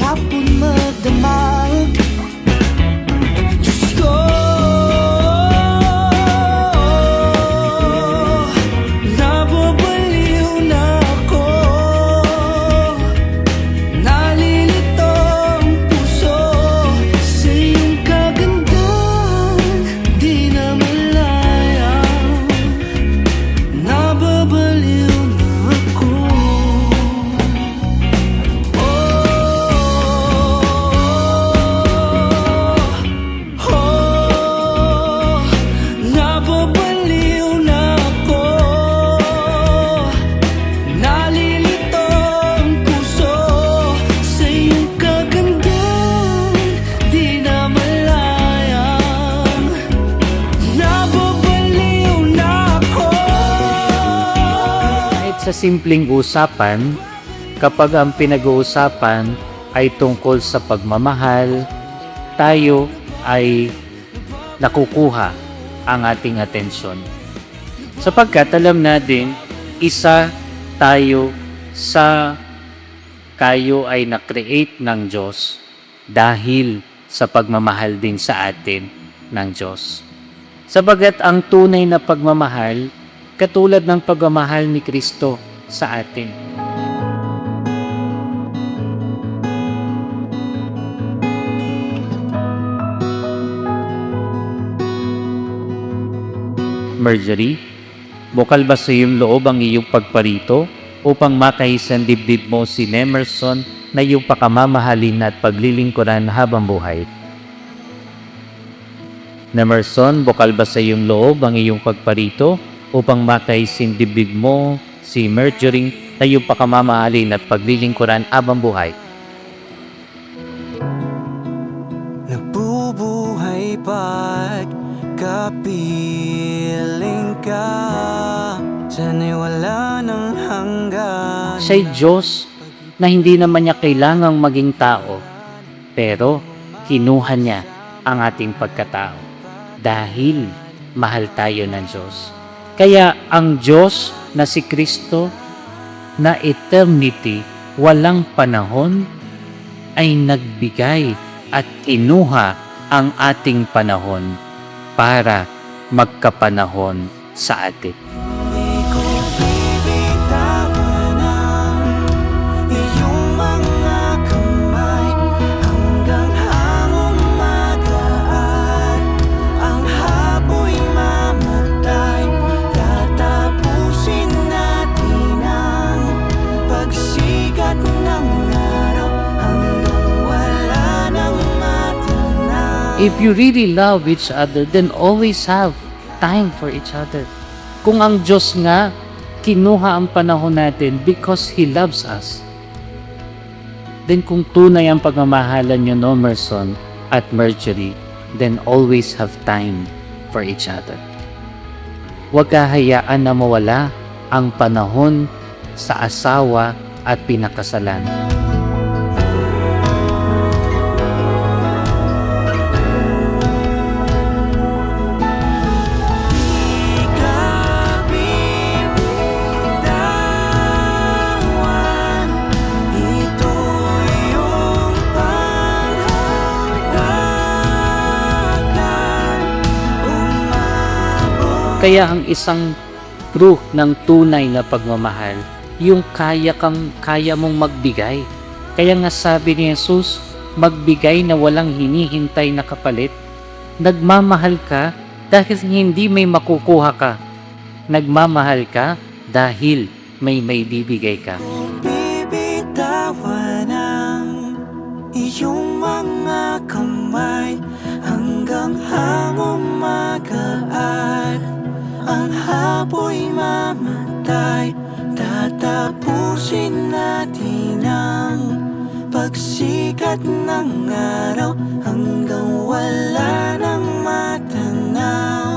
hapon magdamag. Diyos ko, nababaliw na ako. Nalilito ang puso sa iyong kagandahan, di na malaya. Nababaliw na ako. Nababaliw na ako. Nalilito ang puso sa iyong kagandahan, di na malayang. Nababaliw na ako. Kahit sa simpleng usapan, kapag ang pinag-uusapan ay tungkol sa pagmamahal, tayo ay nakukuha ang ating atensyon. Sapagkat alam natin, isa tayo sa kayo ay na-create ng Diyos dahil sa pagmamahal din sa atin ng Diyos. Sabagat ang tunay na pagmamahal, katulad ng pagmamahal ni Kristo sa atin. Marjorie, bukal ba sa iyong loob ang iyong pagparito upang makahisan dibdib mo si Nemerson na iyong pakamamahalin at paglilingkuran habang buhay? Nemerson, bukal ba sa iyong loob ang iyong pagparito upang makahisan dibdib mo si Marjorie na iyong pakamamahalin at paglilingkuran habang buhay? Nabubuhay pag kapiling ka, sana'y wala ng hanggan. Siya'y Diyos na hindi naman niya kailangang maging tao, pero kinuha niya ang ating pagkatao dahil mahal tayo ng Diyos. Kaya ang Diyos na si Kristo na eternity, walang panahon, ay nagbigay at kinuha ang ating panahon para magkapanahon sa atin. Di ko bibitawan ang iyong mga kamay hanggang hangong magaan. Ang hapo'y mamatay, tatapusin natin ang pagsikat ng araw hanggang wala nang matanaw. If you really love each other, then always have time for each other. Kung ang Diyos nga, kinuha ang panahon natin because He loves us, then kung tunay ang pagmamahalan niyo, Nemerson at Marjorie, then always have time for each other. Huwag kahayaan na mawala ang panahon sa asawa at pinakasalan. Kaya ang isang proof ng tunay na pagmamahal, yung kaya mong magbigay. Kaya nga sabi ni Jesus, magbigay na walang hinihintay na kapalit. Nagmamahal ka dahil hindi may makukuha ka. Nagmamahal ka dahil may bibigay ka. Bibitawan ang iyong mga kamay hanggang hangong magaan. Ang hapo'y mamatay, tatapusin natin ang pagsikat ng araw hanggang wala nang matanaw.